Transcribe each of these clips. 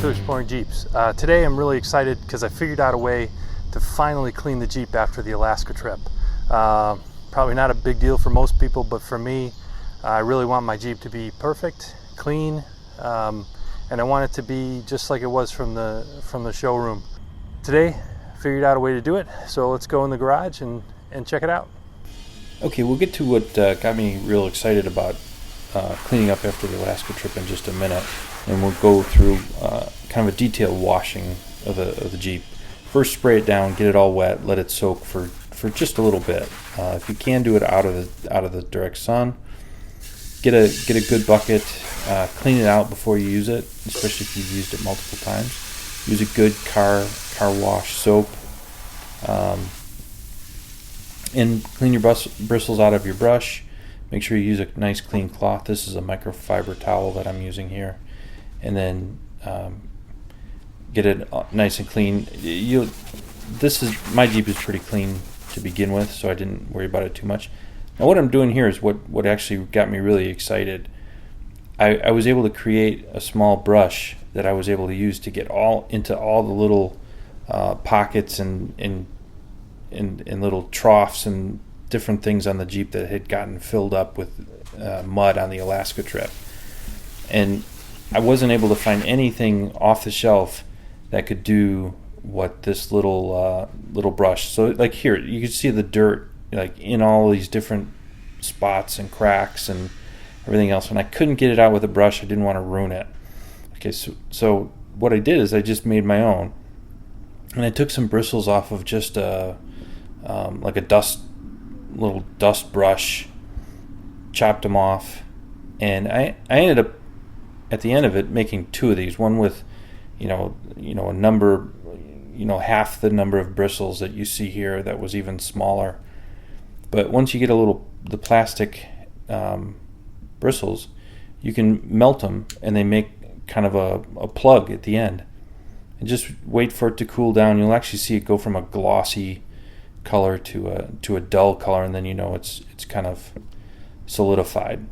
to Exploring Jeeps. Today I'm really excited because I figured out a way to finally clean the Jeep after the Alaska trip. Probably not a big deal for most people, but for me, I really want my Jeep to be perfect, clean, and I want it to be just like it was from the showroom. Today, I figured out a way to do it, so let's go in the garage and check it out. Okay, we'll get to what got me real excited about cleaning up after the Alaska trip in just a minute, and we'll go through kind of a detailed washing of the Jeep. First, spray it down, get it all wet, let it soak for just a little bit. If you can do it out of the direct sun, get a good bucket, clean it out before you use it, especially if you've used it multiple times. Use a good car wash soap. And clean your bristles out of your brush. Make sure you use a nice clean cloth. This is a microfiber towel that I'm using here. And then get it nice and clean. My Jeep is pretty clean to begin with, so I didn't worry about it too much. Now what I'm doing here is what actually got me really excited. I was able to create a small brush that I was able to use to get into all the little pockets and little troughs and different things on the Jeep that had gotten filled up with mud on the Alaska trip. And I wasn't able to find anything off the shelf that could do what this little brush. So like here, you can see the dirt like in all these different spots and cracks and everything else. And I couldn't get it out with a brush. I didn't want to ruin it. Okay, so what I did is I just made my own. And I took some bristles off of just like a little dust brush, chopped them off, and I ended up at the end of it making two of these. One with, a number, half the number of bristles that you see here. That was even smaller. But once you get the plastic bristles, you can melt them, and they make kind of a plug at the end. And just wait for it to cool down. You'll actually see it go from a glossy color to a dull color, and then it's kind of solidified.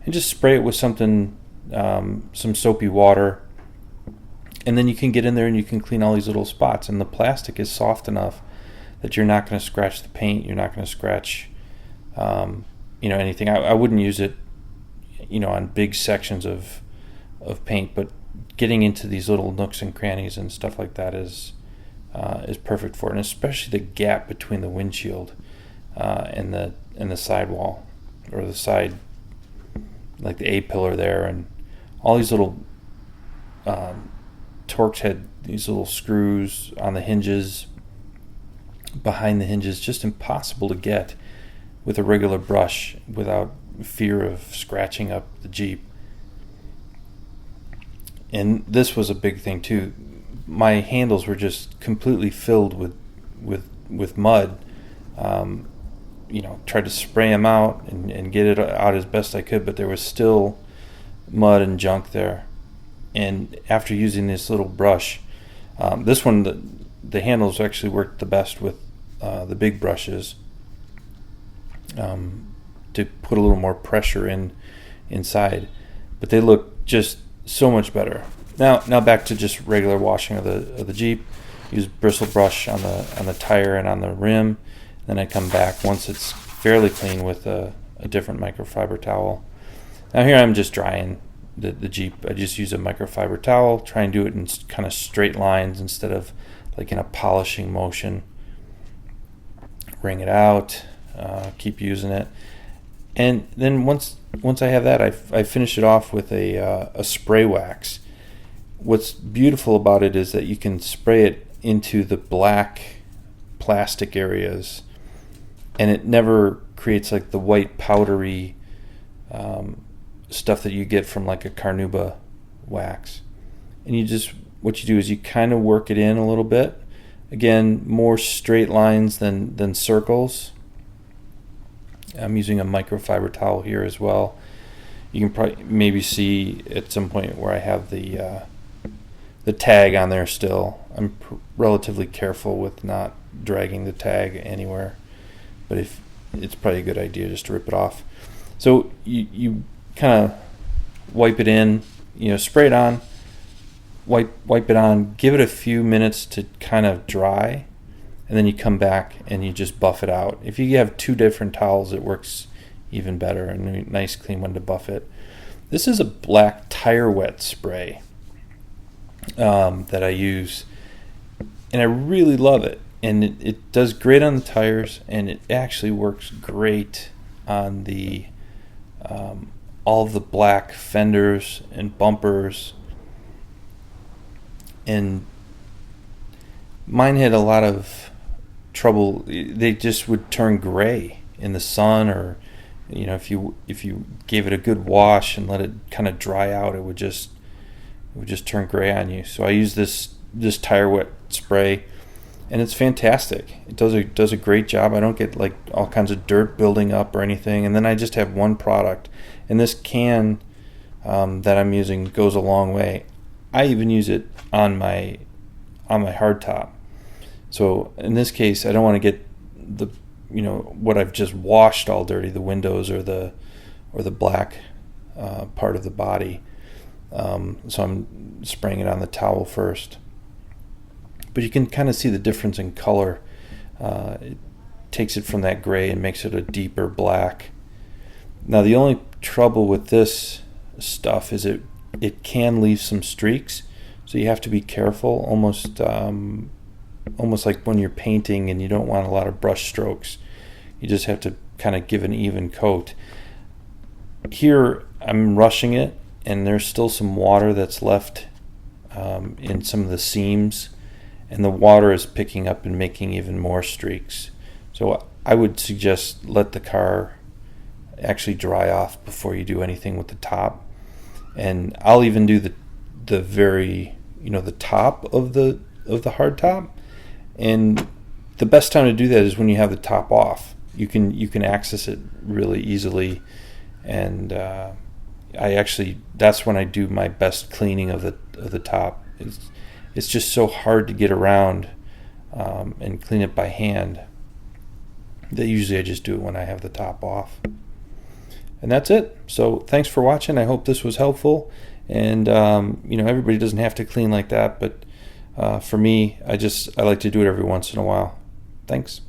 And just spray it with some soapy water, and then you can get in there and you can clean all these little spots. And the plastic is soft enough that you're not going to scratch the paint. You're not going to scratch anything. I wouldn't use it on big sections of paint, but getting into these little nooks and crannies and stuff like that is perfect for it, and especially the gap between the windshield and the sidewall, or the side, like the A-pillar there, and all these little Torx had these little screws on the hinges, behind the hinges, just impossible to get with a regular brush without fear of scratching up the Jeep. And this was a big thing too. My handles were just completely filled with mud. Tried to spray them out and get it out as best I could, but there was still mud and junk there. And after using this little brush, this one, the handles actually worked the best with the big brushes, to put a little more pressure inside. But they look just so much better. Now back to just regular washing of the Jeep. Use bristle brush on the tire and on the rim. Then I come back once it's fairly clean with a different microfiber towel. Now here I'm just drying the Jeep. I just use a microfiber towel. Try and do it in kind of straight lines instead of like in a polishing motion. Wring it out. Keep using it. And then once I have that, I finish it off with a spray wax. What's beautiful about it is that you can spray it into the black plastic areas, and it never creates like the white powdery stuff that you get from like a carnauba wax. And what you do is you kind of work it in a little bit. Again, more straight lines than circles. I'm using a microfiber towel here as well. You can probably maybe see at some point where I have the tag on there still. I'm relatively careful with not dragging the tag anywhere, but if it's probably a good idea just to rip it off. So you kind of wipe it in, spray it on, wipe it on, give it a few minutes to kind of dry, and then you come back and you just buff it out. If you have two different towels, it works even better, and a nice clean one to buff it. This is a black tire wet spray that I use, and I really love it. And it does great on the tires, and it actually works great on the all of the black fenders and bumpers. And mine had a lot of trouble. They just would turn gray in the sun, or if you gave it a good wash and let it kind of dry out, it would just turn gray on you. So I use this tire wet spray, and it's fantastic. It does a great job. I don't get like all kinds of dirt building up or anything. And then I just have one product, and this can that I'm using goes a long way. I even use it on my hardtop. So in this case, I don't want to get the what I've just washed all dirty, the windows or the black part of the body. So I'm spraying it on the towel first. But you can kind of see the difference in color. It takes it from that gray and makes it a deeper black. Now the only trouble with this stuff is it can leave some streaks, so you have to be careful, almost like when you're painting and you don't want a lot of brush strokes. You just have to kind of give an even coat. Here I'm rushing it, and there's still some water that's left in some of the seams, and the water is picking up and making even more streaks. So I would suggest let the car actually dry off before you do anything with the top. And I'll even do the very the top of the hard top. And the best time to do that is when you have the top off. You can access it really easily, and that's when I do my best cleaning of the top. It's just so hard to get around and clean it by hand that usually I just do it when I have the top off. And that's it. So thanks for watching. I hope this was helpful. And everybody doesn't have to clean like that, but for me, I like to do it every once in a while. Thanks.